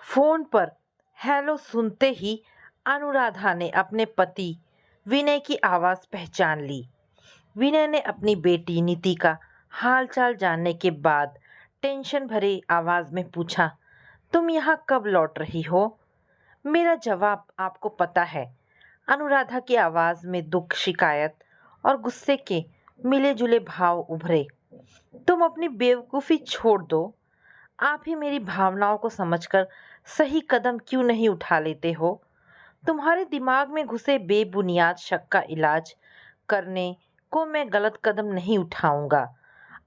Phone पर hello सुनते ही अनुराधा ने अपने पति विनय की आवाज़ पहचान ली। विनय ने अपनी बेटी नीति का हालचाल जानने के बाद टेंशन भरी आवाज़ में पूछा, तुम यहाँ कब लौट रही हो? मेरा जवाब आपको पता है। अनुराधा की आवाज़ में दुख, शिकायत और गुस्से के मिले जुले भाव उभरे। तुम अपनी बेवकूफ़ी छोड़ दो। आप ही मेरी भावनाओं को समझकर सही कदम क्यों नहीं उठा लेते हो? तुम्हारे दिमाग में घुसे बेबुनियाद शक का इलाज करने को मैं गलत कदम नहीं उठाऊंगा।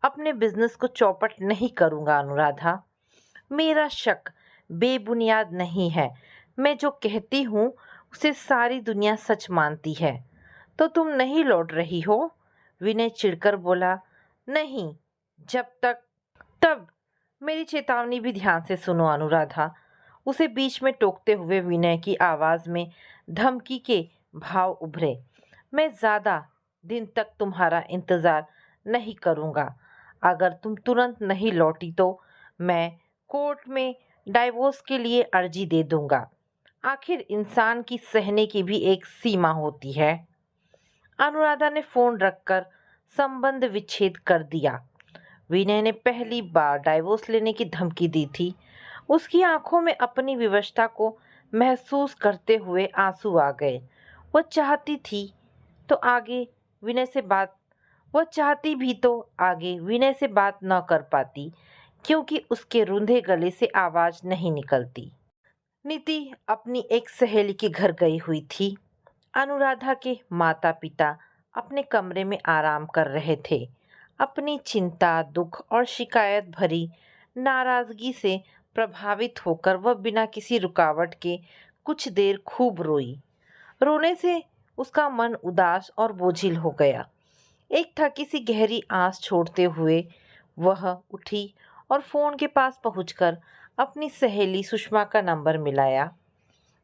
अपने बिजनेस को चौपट नहीं करूंगा अनुराधा। मेरा शक बेबुनियाद नहीं है। मैं जो कहती हूँ उसे सारी दुनिया सच मानती है। तो तुम नहीं लौट रही हो? विनय चिढ़कर बोला। नहीं, जब तक। तब मेरी चेतावनी भी ध्यान से सुनो अनुराधा। उसे बीच में टोकते हुए विनय की आवाज में धमकी के भाव उभरे। मैं ज्यादा दिन तक तुम्हारा इंतजार नहीं करूंगा। अगर तुम तुरंत नहीं लौटी तो मैं कोर्ट में डाइवोर्स के लिए अर्जी दे दूंगा। आखिर इंसान की सहने की भी एक सीमा होती है। अनुराधा ने फोन रखकर संबंध विच्छेद कर दिया। विनय ने पहली बार डाइवोर्स लेने की धमकी दी थी। उसकी आंखों में अपनी विवशता को महसूस करते हुए आंसू आ गए। वह चाहती थी तो आगे विनय से बात वह चाहती भी तो आगे विनय से बात न कर पाती, क्योंकि उसके रूंधे गले से आवाज नहीं निकलती। नीति अपनी एक सहेली के घर गई हुई थी। अनुराधा के माता पिता अपने कमरे में आराम कर रहे थे। अपनी चिंता, दुख और शिकायत भरी नाराजगी से प्रभावित होकर वह बिना किसी रुकावट के कुछ देर खूब रोई। रोने से उसका मन उदास और बोझिल हो गया। एक थकी सी गहरी आंस छोड़ते हुए वह उठी और फोन के पास पहुंचकर अपनी सहेली सुषमा का नंबर मिलाया।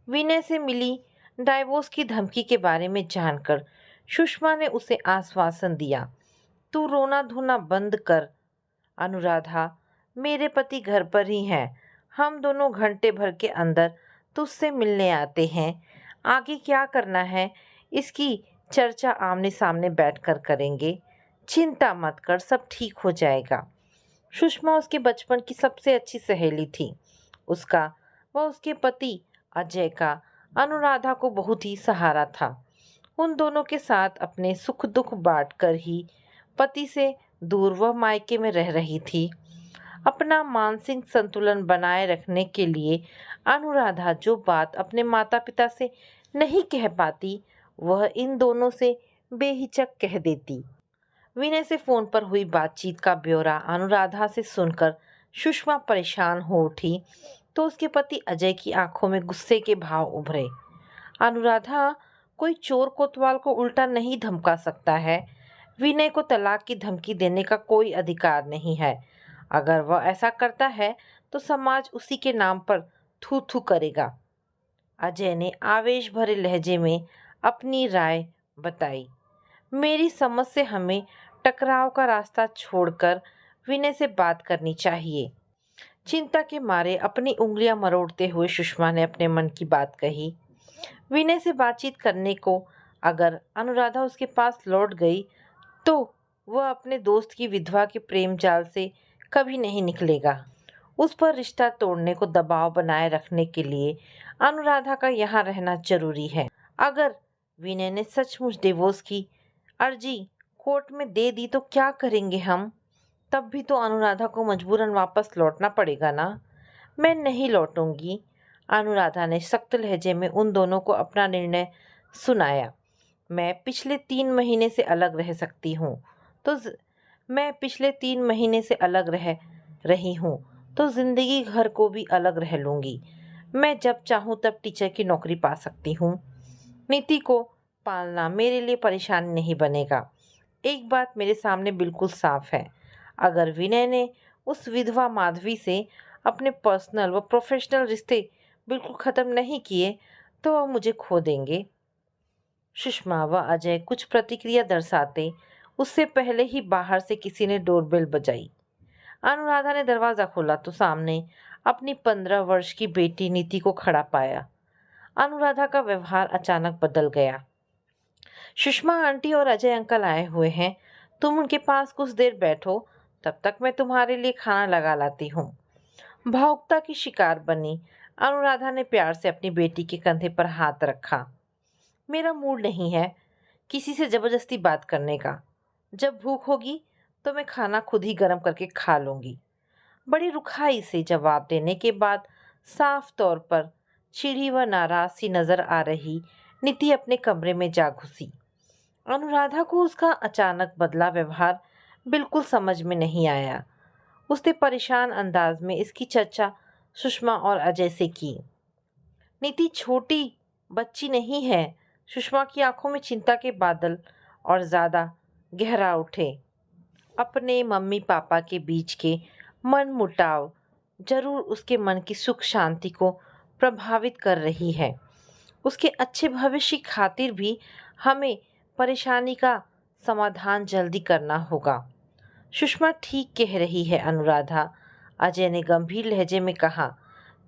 विनय से मिली डाइवोर्स की धमकी के बारे में जानकर सुषमा ने उसे आश्वासन दिया, तू रोना धोना बंद कर अनुराधा, मेरे पति घर पर ही हैं। हम दोनों घंटे भर के अंदर तुझसे मिलने आते हैं। आगे क्या करना है इसकी चर्चा आमने सामने बैठकर करेंगे। चिंता मत कर, सब ठीक हो जाएगा। सुषमा उसके बचपन की सबसे अच्छी सहेली थी। उसका व उसके पति अजय का अनुराधा को बहुत ही सहारा था। उन दोनों के साथ अपने सुख दुख बांटकर ही पति से दूर वह मायके में रह रही थी। अपना मानसिक संतुलन बनाए रखने के लिए अनुराधा जो बात अपने माता पिता से नहीं कह पाती वह इन दोनों से बेहिचक कह देती। विनय से फोन पर हुई बातचीत का ब्यौरा अनुराधा से सुनकर सुषमा परेशान हो उठी तो उसके पति अजय की आंखों में गुस्से के भाव उभरे। अनुराधा, कोई चोर कोतवाल को उल्टा नहीं धमका सकता है। विनय को तलाक की धमकी देने का कोई अधिकार नहीं है। अगर वह ऐसा करता है तो समाज उसी के नाम पर थू थू करेगा। अजय ने आवेश भरे लहजे में अपनी राय बताई। मेरी समझ से हमें टकराव का रास्ता छोड़कर विनय से बात करनी चाहिए। चिंता के मारे अपनी उंगलियां मरोड़ते हुए सुषमा ने अपने मन की बात कही। विनय से बातचीत करने को अगर अनुराधा उसके पास लौट गई तो वह अपने दोस्त की विधवा के प्रेम जाल से कभी नहीं निकलेगा। उस पर रिश्ता तोड़ने को दबाव बनाए रखने के लिए अनुराधा का यहाँ रहना जरूरी है। अगर विनय ने सचमुच डिवोर्स की अर्जी कोर्ट में दे दी तो क्या करेंगे हम? तब भी तो अनुराधा को मजबूरन वापस लौटना पड़ेगा ना। मैं नहीं लौटूंगी। अनुराधा ने सख्त लहजे में उन दोनों को अपना निर्णय सुनाया। मैं पिछले 3 महीने से अलग रह सकती हूँ मैं पिछले 3 महीने से अलग रह रही हूँ तो जिंदगी घर को भी अलग रह लूँगी। मैं जब चाहूँ तब टीचर की नौकरी पा सकती हूँ। नीति को पालना मेरे लिए परेशानी नहीं बनेगा। एक बात मेरे सामने बिल्कुल साफ है, अगर विनय ने उस विधवा माधवी से अपने पर्सनल व प्रोफेशनल रिश्ते बिल्कुल ख़त्म नहीं किए तो वह मुझे खो देंगे। सुषमा व अजय कुछ प्रतिक्रिया दर्शाते उससे पहले ही बाहर से किसी ने डोरबेल बजाई। अनुराधा ने दरवाज़ा खोला तो सामने अपनी 15 वर्ष की बेटी नीति को खड़ा पाया। अनुराधा का व्यवहार अचानक बदल गया। सुषमा आंटी और अजय अंकल आए हुए हैं, तुम उनके पास कुछ देर बैठो, तब तक मैं तुम्हारे लिए खाना लगा लाती हूँ। भावुकता की शिकार बनी अनुराधा ने प्यार से अपनी बेटी के कंधे पर हाथ रखा। मेरा मूड नहीं है किसी से जबरदस्ती बात करने का। जब भूख होगी तो मैं खाना खुद ही गर्म करके खा लूंगी। बड़ी रुखाई से जवाब देने के बाद साफ तौर पर चिढ़ी व नाराज सी नजर आ रही नीति अपने कमरे में जा घुसी। अनुराधा को उसका अचानक बदला व्यवहार बिल्कुल समझ में नहीं आया। उसने परेशान अंदाज में इसकी चर्चा सुषमा और अजय से की। नीति छोटी बच्ची नहीं है। सुषमा की आंखों में चिंता के बादल और ज्यादा गहरा उठे। अपने मम्मी पापा के बीच के मन मुटाव जरूर उसके मन की सुख शांति को प्रभावित कर रही है। उसके अच्छे भविष्य की खातिर भी हमें परेशानी का समाधान जल्दी करना होगा। सुषमा ठीक कह रही है अनुराधा, अजय ने गंभीर लहजे में कहा।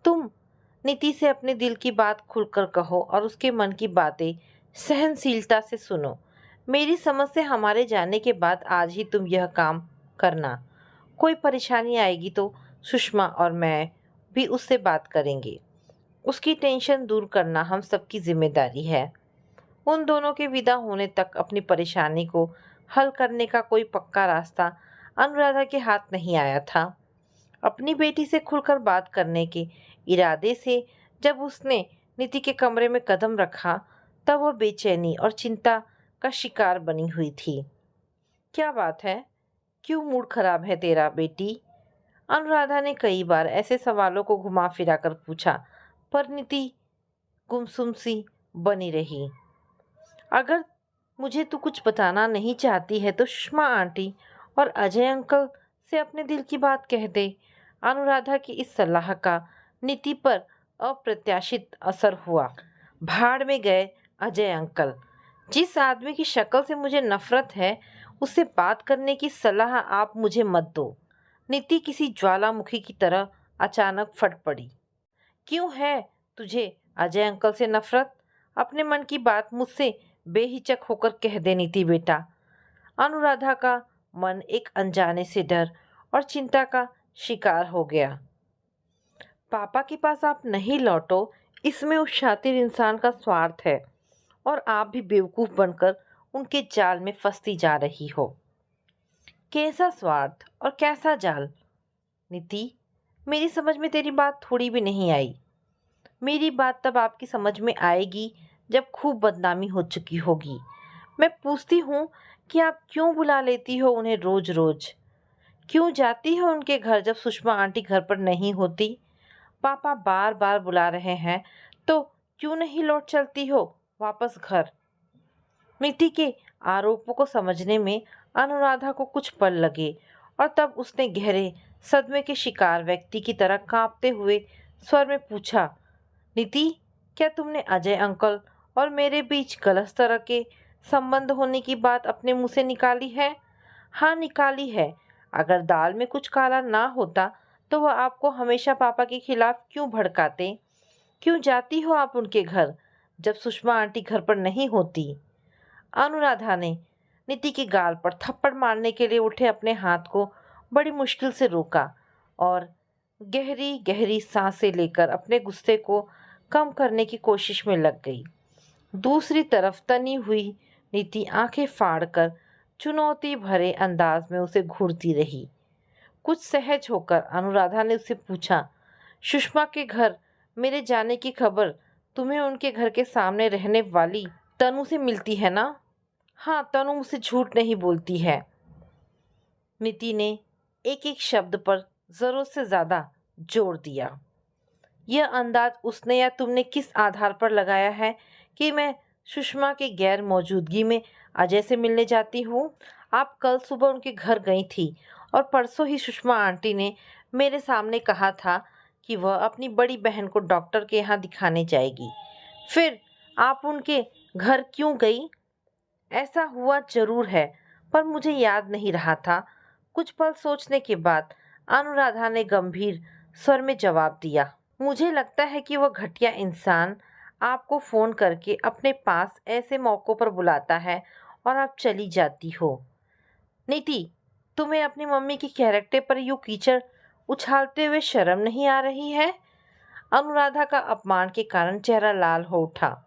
तुम नीति से अपने दिल की बात खुलकर कहो और उसके मन की बातें सहनशीलता से सुनो। मेरी समझ से हमारे जाने के बाद आज ही तुम यह काम करना। कोई परेशानी आएगी तो सुषमा और मैं भी उससे बात करेंगे। उसकी टेंशन दूर करना हम सबकी जिम्मेदारी है। उन दोनों के विदा होने तक अपनी परेशानी को हल करने का कोई पक्का रास्ता अनुराधा के हाथ नहीं आया था। अपनी बेटी से खुलकर बात करने के इरादे से जब उसने नीति के कमरे में कदम रखा, तब वह बेचैनी और चिंता का शिकार बनी हुई थी। क्या बात है? क्यों मूड खराब है तेरा बेटी? अनुराधा ने कई बार ऐसे सवालों को घुमा फिरा कर पूछा, पर नीति गुमसुम सी बनी रही। अगर मुझे तू कुछ बताना नहीं चाहती है तो सुषमा आंटी और अजय अंकल से अपने दिल की बात कह दे। अनुराधा की इस सलाह का नीति पर अप्रत्याशित असर हुआ। भाड़ में गए अजय अंकल। जिस आदमी की शक्ल से मुझे नफरत है, उससे बात करने की सलाह आप मुझे मत दो। नीति किसी ज्वालामुखी की तरह अचानक फट पड़ी। क्यों है तुझे अजय अंकल से नफरत? अपने मन की बात मुझसे बेहिचक होकर कह दे नीति बेटा। अनुराधा का मन एक अनजाने से डर और चिंता का शिकार हो गया। पापा के पास आप नहीं लौटो, इसमें उस शातिर इंसान का स्वार्थ है और आप भी बेवकूफ बनकर उनके जाल में फंसती जा रही हो। कैसा स्वार्थ और कैसा जाल? नीति, मेरी समझ में तेरी बात थोड़ी भी नहीं आई। मेरी बात तब आपकी समझ में आएगी जब खूब बदनामी हो चुकी होगी। मैं पूछती हूँ कि आप क्यों बुला लेती हो उन्हें रोज रोज? क्यों जाती हो उनके घर जब सुषमा आंटी घर पर नहीं होती? पापा बार बार बुला रहे हैं तो क्यों नहीं लौट चलती हो वापस घर? नीति के आरोपों को समझने में अनुराधा को कुछ पल लगे और तब उसने गहरे सदमे के शिकार व्यक्ति की तरह कांपते हुए स्वर में पूछा, नीति, क्या तुमने अजय अंकल और मेरे बीच गलत तरह के संबंध होने की बात अपने मुंह से निकाली है? हाँ, निकाली है। अगर दाल में कुछ काला ना होता तो वह आपको हमेशा पापा के खिलाफ क्यों भड़काते? क्यों जाती हो आप उनके घर जब सुषमा आंटी घर पर नहीं होती? अनुराधा ने नीति के गाल पर थप्पड़ मारने के लिए उठे अपने हाथ को बड़ी मुश्किल से रोका और गहरी गहरी सांसें लेकर अपने गुस्से को कम करने की कोशिश में लग गई। दूसरी तरफ तनी हुई नीति आंखें फाड़कर चुनौती भरे अंदाज में उसे घूरती रही। कुछ सहज होकर अनुराधा ने उससे पूछा, सुषमा के घर मेरे जाने की खबर तुम्हें उनके घर के सामने रहने वाली तनु से मिलती है ना? हाँ, तनु मुझसे झूठ नहीं बोलती है। नीति ने एक एक शब्द पर जरूरत से ज्यादा जोर दिया। यह अंदाज उसने या तुमने किस आधार पर लगाया है कि मैं सुषमा के गैर मौजूदगी में अजय से मिलने जाती हूँ? आप कल सुबह उनके घर गई थी और परसों ही सुषमा आंटी ने मेरे सामने कहा था कि वह अपनी बड़ी बहन को डॉक्टर के यहाँ दिखाने जाएगी। फिर आप उनके घर क्यों गई? ऐसा हुआ जरूर है, पर मुझे याद नहीं रहा था। कुछ पल सोचने के बाद अनुराधा ने गंभीर स्वर में जवाब दिया। मुझे लगता है कि वह घटिया इंसान आपको फ़ोन करके अपने पास ऐसे मौक़ों पर बुलाता है और आप चली जाती हो। नीति, तुम्हें अपनी मम्मी के कैरेक्टर पर यूँ कीचड़ उछालते हुए शर्म नहीं आ रही है? अनुराधा का अपमान के कारण चेहरा लाल हो उठा।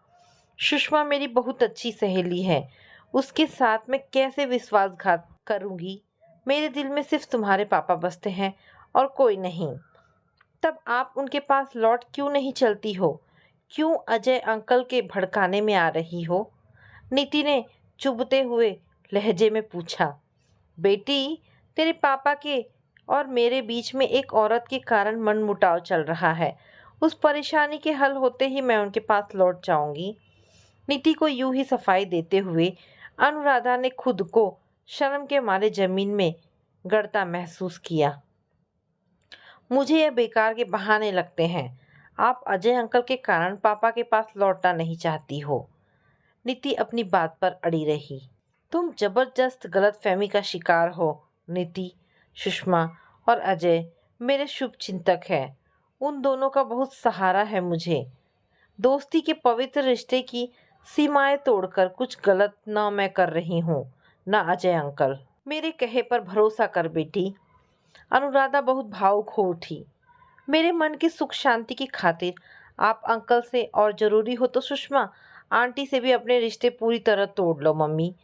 सुषमा मेरी बहुत अच्छी सहेली है, उसके साथ मैं कैसे विश्वासघात करूंगी? मेरे दिल में सिर्फ तुम्हारे पापा बसते हैं और कोई नहीं। तब आप उनके पास लौट क्यों नहीं चलती हो? क्यों अजय अंकल के भड़काने में आ रही हो? नीति ने चुभते हुए लहजे में पूछा। बेटी, तेरे पापा के और मेरे बीच में एक औरत के कारण मनमुटाव चल रहा है। उस परेशानी के हल होते ही मैं उनके पास लौट जाऊंगी। नीति को यूं ही सफाई देते हुए अनुराधा ने खुद को शर्म के मारे जमीन में गड़ता महसूस किया। मुझे यह बेकार के बहाने लगते हैं। आप अजय अंकल के कारण पापा के पास लौटना नहीं चाहती हो। नीति अपनी बात पर अड़ी रही। तुम जबरदस्त गलतफहमी का शिकार हो नीति। सुषमा और अजय मेरे शुभ चिंतक हैं। उन दोनों का बहुत सहारा है मुझे। दोस्ती के पवित्र रिश्ते की सीमाएं तोड़कर कुछ गलत न मैं कर रही हूँ, न अजय अंकल। मेरे कहे पर भरोसा कर बेटी। अनुराधा बहुत भावुक हो उठी। मेरे मन की सुख शांति की खातिर आप अंकल से और ज़रूरी हो तो सुषमा आंटी से भी अपने रिश्ते पूरी तरह तोड़ लो मम्मी।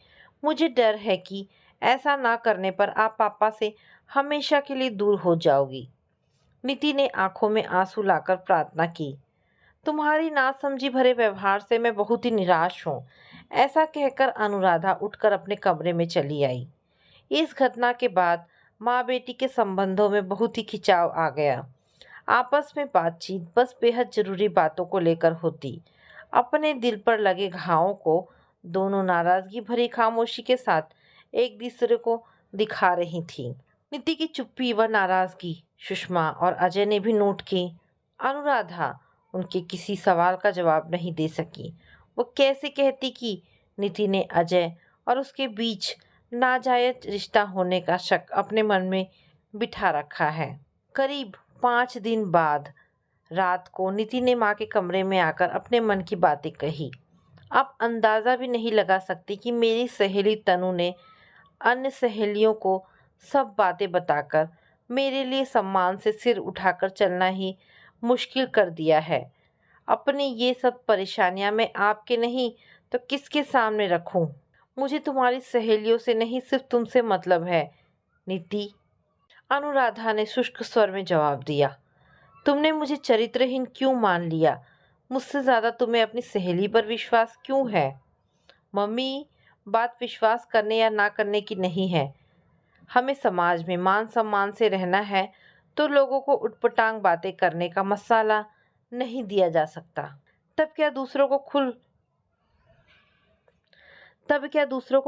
मुझे डर है कि ऐसा ना करने पर आप पापा से हमेशा के लिए दूर हो जाओगी। नीति ने आंखों में आंसू लाकर प्रार्थना की। तुम्हारी नासमझी भरे व्यवहार से मैं बहुत ही निराश हूँ। ऐसा कहकर अनुराधा उठकर अपने कमरे में चली आई। इस घटना के बाद माँ बेटी के संबंधों में बहुत ही खिंचाव आ गया। आपस में बातचीत बस बेहद जरूरी बातों को लेकर होती। अपने दिल पर लगे घावों को दोनों नाराजगी भरी खामोशी के साथ एक दूसरे को दिखा रही थी। नीति की चुप्पी व नाराजगी सुषमा और अजय ने भी नोट की। अनुराधा उनके किसी सवाल का जवाब नहीं दे सकी। वो कैसे कहती कि नीति ने अजय और उसके बीच नाजायज रिश्ता होने का शक अपने मन में बिठा रखा है। करीब 5 दिन बाद रात को नीति ने माँ के कमरे में आकर अपने मन की बातें कही। आप अंदाज़ा भी नहीं लगा सकती कि मेरी सहेली तनु ने अन्य सहेलियों को सब बातें बताकर मेरे लिए सम्मान से सिर उठाकर चलना ही मुश्किल कर दिया है। अपनी ये सब परेशानियां मैं आपके नहीं तो किसके सामने रखूं? मुझे तुम्हारी सहेलियों से नहीं, सिर्फ तुमसे मतलब है नीति। अनुराधा ने शुष्क स्वर में जवाब दिया। तुमने मुझे चरित्रहीन क्यों मान लिया? मुझसे ज़्यादा तुम्हें अपनी सहेली पर विश्वास क्यों है? मम्मी, बात विश्वास करने या ना करने की नहीं है। हमें समाज में मान सम्मान से रहना है तो लोगों को उटपटांग बातें करने का मसाला नहीं दिया जा सकता। तब क्या दूसरों को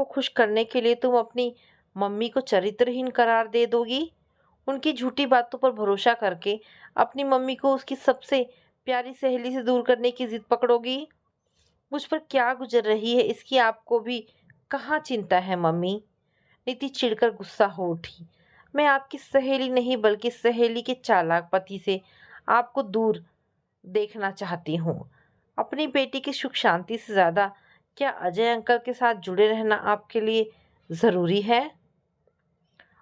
खुश करने के लिए तुम अपनी मम्मी को चरित्रहीन करार दे दोगी? उनकी झूठी बातों पर भरोसा करके अपनी मम्मी को उसकी सबसे प्यारी सहेली से दूर करने की जिद पकड़ोगी? मुझ पर क्या गुजर रही है इसकी आपको भी कहाँ चिंता है मम्मी? नीति चिढ़कर गुस्सा हो उठी। मैं आपकी सहेली नहीं बल्कि सहेली के चालाक पति से आपको दूर देखना चाहती हूँ। अपनी बेटी की सुख शांति से ज़्यादा क्या अजय अंकल के साथ जुड़े रहना आपके लिए ज़रूरी है?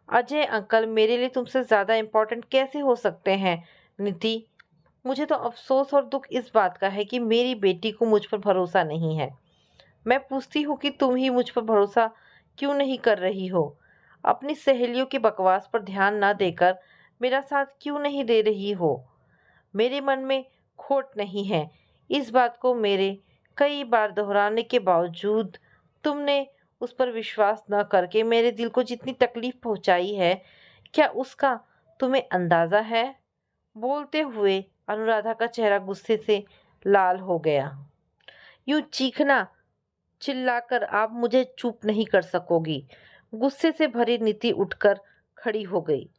अजय अंकल मेरे लिए तुमसे ज़्यादा इम्पोर्टेंट कैसे हो सकते हैं नीति? मुझे तो अफसोस और दुख इस बात का है कि मेरी बेटी को मुझ पर भरोसा नहीं है। मैं पूछती हूँ कि तुम ही मुझ पर भरोसा क्यों नहीं कर रही हो? अपनी सहेलियों की बकवास पर ध्यान न देकर मेरा साथ क्यों नहीं दे रही हो? मेरे मन में खोट नहीं है। इस बात को मेरे कई बार दोहराने के बावजूद तुमने उस पर विश्वास न करके मेरे दिल को जितनी तकलीफ पहुंचाई है, क्या उसका तुम्हें अंदाज़ा है? बोलते हुए अनुराधा का चेहरा गुस्से से लाल हो गया। यूं चीखना चिल्लाकर आप मुझे चुप नहीं कर सकोगी। गुस्से से भरी नीति उठकर खड़ी हो गई।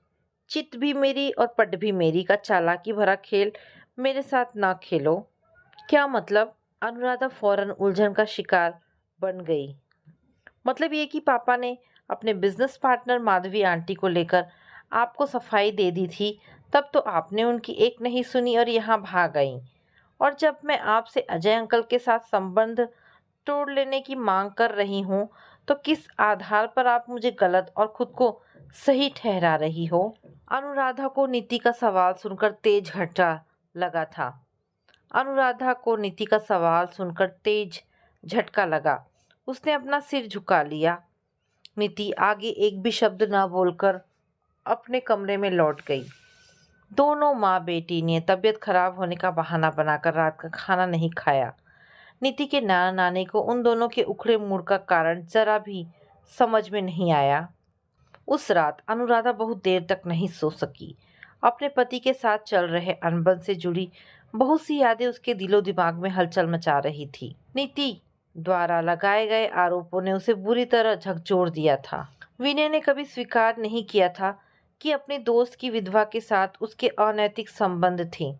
चित भी मेरी और पट भी मेरी का चालाकी भरा खेल मेरे साथ ना खेलो। क्या मतलब? अनुराधा फौरन उलझन का शिकार बन गई। मतलब ये कि पापा ने अपने बिजनेस पार्टनर माधवी आंटी को लेकर आपको सफाई दे दी थी तब तो आपने उनकी एक नहीं सुनी और यहाँ भाग गई। और जब मैं आपसे अजय अंकल के साथ संबंध तोड़ लेने की मांग कर रही हूँ, तो किस आधार पर आप मुझे गलत और खुद को सही ठहरा रही हो? अनुराधा को नीति का सवाल सुनकर तेज झटका लगा था। अनुराधा को नीति का सवाल सुनकर तेज झटका लगा। उसने अपना सिर झुका लिया। नीति आगे एक भी शब्द न बोलकर अपने कमरे में लौट गई। दोनों माँ बेटी ने तबीयत खराब होने का बहाना बनाकर रात का खाना नहीं खाया। नीति के नाना नानी को उन दोनों के उखड़े मूड का कारण जरा भी समझ में नहीं आया। उस रात अनुराधा बहुत देर तक नहीं सो सकी। अपने पति के साथ चल रहे अनबन से जुड़ी बहुत सी यादें उसके दिलो दिमाग में हलचल मचा रही थी। नीति द्वारा लगाए गए आरोपों ने उसे बुरी तरह झकझोर दिया था। विनय ने कभी स्वीकार नहीं किया था कि अपने दोस्त की विधवा के साथ उसके अनैतिक संबंध थे।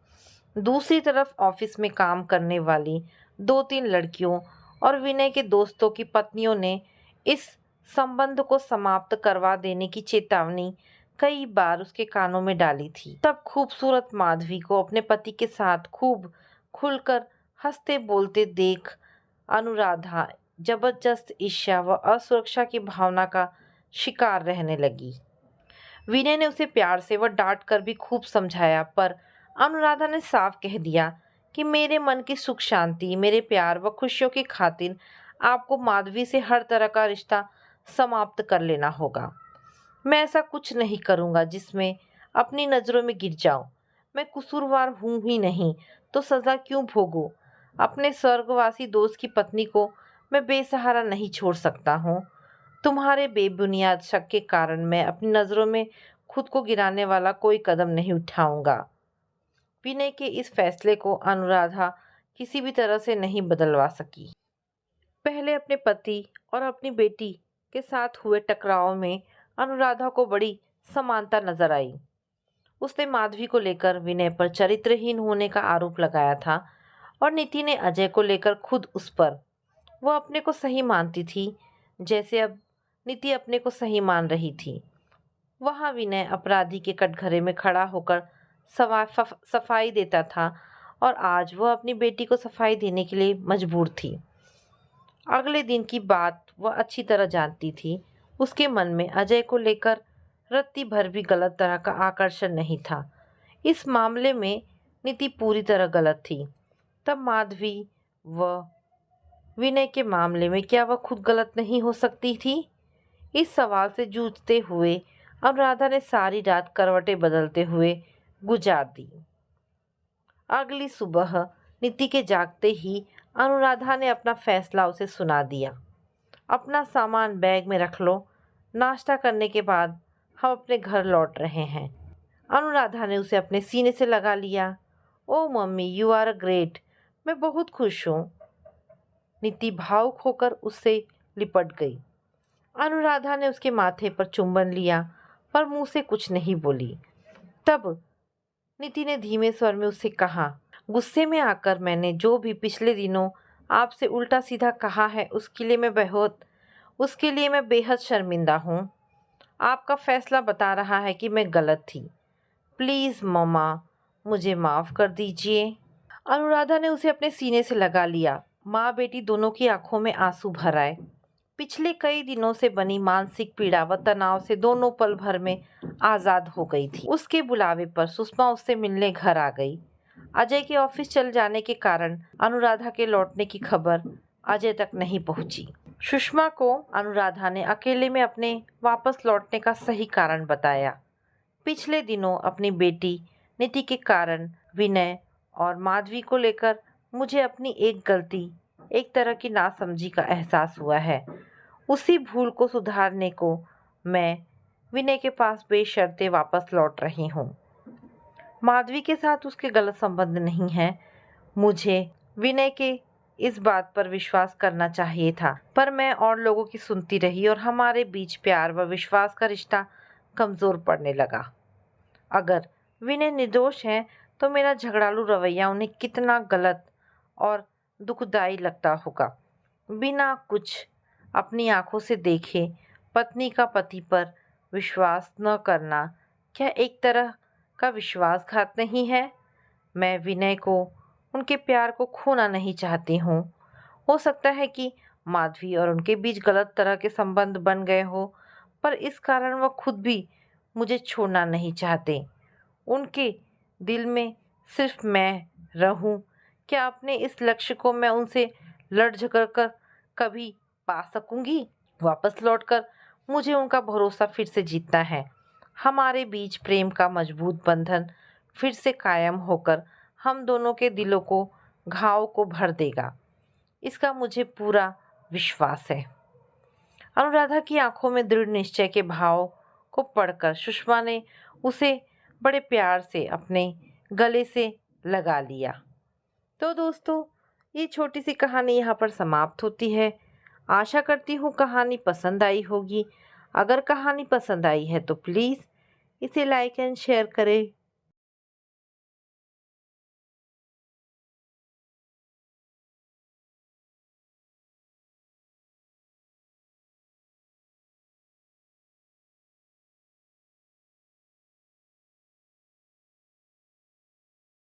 दूसरी तरफ ऑफिस में काम करने वाली 2-3 लड़कियों और विनय के दोस्तों की पत्नियों ने इस संबंध को समाप्त करवा देने की चेतावनी कई बार उसके कानों में डाली थी। तब खूबसूरत माधवी को अपने पति के साथ खूब खुलकर हंसते बोलते देख अनुराधा जबरदस्त ईर्ष्या व असुरक्षा की भावना का शिकार रहने लगी। विनय ने उसे प्यार से व डांट कर भी खूब समझाया, पर अनुराधा ने साफ कह दिया कि मेरे मन की सुख शांति, मेरे प्यार व खुशियों की खातिर आपको माधवी से हर तरह का रिश्ता समाप्त कर लेना होगा। मैं ऐसा कुछ नहीं करूँगा जिसमें अपनी नज़रों में गिर जाऊँ। मैं कसूरवार हूँ ही नहीं तो सज़ा क्यों भोगूँ? अपने स्वर्गवासी दोस्त की पत्नी को मैं बेसहारा नहीं छोड़ सकता हूँ। तुम्हारे बेबुनियाद शक के कारण मैं अपनी नज़रों में खुद को गिराने वाला कोई कदम नहीं उठाऊंगा। विनय के इस फैसले को अनुराधा किसी भी तरह से नहीं बदलवा सकी। पहले अपने पति और अपनी बेटी के साथ हुए टकराव में अनुराधा को बड़ी समानता नजर आई। उसने माधवी को लेकर विनय पर चरित्रहीन होने का आरोप लगाया था और नीति ने अजय को लेकर खुद उस पर। वह अपने को सही मानती थी, जैसे अब नीति अपने को सही मान रही थी। वहाँ विनय अपराधी के कटघरे में खड़ा होकर सफाई देता था और आज वह अपनी बेटी को सफाई देने के लिए मजबूर थी। अगले दिन की बात वह अच्छी तरह जानती थी। उसके मन में अजय को लेकर रत्ती भर भी गलत तरह का आकर्षण नहीं था। इस मामले में नीति पूरी तरह गलत थी। तब माधवी व विनय के मामले में क्या वह खुद गलत नहीं हो सकती थी? इस सवाल से जूझते हुए अनुराधा ने सारी रात करवटें बदलते हुए गुजार दी। अगली सुबह नीति के जागते ही अनुराधा ने अपना फैसला उसे सुना दिया। अपना सामान बैग में रख लो, नाश्ता करने के बाद हम अपने घर लौट रहे हैं। अनुराधा ने उसे अपने सीने से लगा लिया। Oh mummy, you are a great, मैं बहुत खुश हूँ। नीति भावुक होकर उससे लिपट गई। अनुराधा ने उसके माथे पर चुंबन लिया, पर मुंह से कुछ नहीं बोली। तब नीति ने धीमे स्वर में उससे कहा, गुस्से में आकर मैंने जो भी पिछले दिनों आपसे उल्टा सीधा कहा है उसके लिए मैं बेहद शर्मिंदा हूँ। आपका फैसला बता रहा है कि मैं गलत थी। प्लीज़ मम्मा, मुझे माफ़ कर दीजिए। अनुराधा ने उसे अपने सीने से लगा लिया। माँ बेटी दोनों की आंखों में आंसू भर आए। पिछले कई दिनों से बनी मानसिक पीड़ा व तनाव से दोनों पल भर में आज़ाद हो गई थी। उसके बुलावे पर सुषमा उससे मिलने घर आ गई। अजय के ऑफिस चल जाने के कारण अनुराधा के लौटने की खबर अजय तक नहीं पहुंची। सुषमा को अनुराधा ने अकेले में अपने वापस लौटने का सही कारण बताया। पिछले दिनों अपनी बेटी नीति के कारण विनय और माधवी को लेकर मुझे अपनी एक गलती, एक तरह की नासमझी का एहसास हुआ है। उसी भूल को सुधारने को मैं विनय के पास बेशर्ते वापस लौट रही हूँ। माधवी के साथ उसके गलत संबंध नहीं है। मुझे विनय के इस बात पर विश्वास करना चाहिए था, पर मैं और लोगों की सुनती रही और हमारे बीच प्यार व विश्वास का रिश्ता कमज़ोर पड़ने लगा। अगर विनय निर्दोष है तो मेरा झगड़ालू रवैया उन्हें कितना गलत और दुखदाई लगता होगा। बिना कुछ अपनी आंखों से देखे पत्नी का पति पर विश्वास न करना क्या एक तरह का विश्वासघात नहीं है। मैं विनय को, उनके प्यार को खोना नहीं चाहती हूँ। हो सकता है कि माधवी और उनके बीच गलत तरह के संबंध बन गए हो, पर इस कारण वह खुद भी मुझे छोड़ना नहीं चाहते। उनके दिल में सिर्फ मैं रहूं। क्या अपने इस लक्ष्य को मैं उनसे लड़ झगड़ कर कभी पा सकूंगी? वापस लौटकर मुझे उनका भरोसा फिर से जीतना है। हमारे बीच प्रेम का मजबूत बंधन फिर से कायम होकर हम दोनों के दिलों को, घाव को भर देगा। इसका मुझे पूरा विश्वास है। अनुराधा की आंखों में दृढ़ निश्चय के भाव को पढ़कर सुषमा ने उसे बड़े प्यार से अपने गले से लगा लिया। तो दोस्तों, ये छोटी सी कहानी यहाँ पर समाप्त होती है। आशा करती हूँ कहानी पसंद आई होगी। अगर कहानी पसंद आई है तो प्लीज़ इसे लाइक एंड शेयर करें।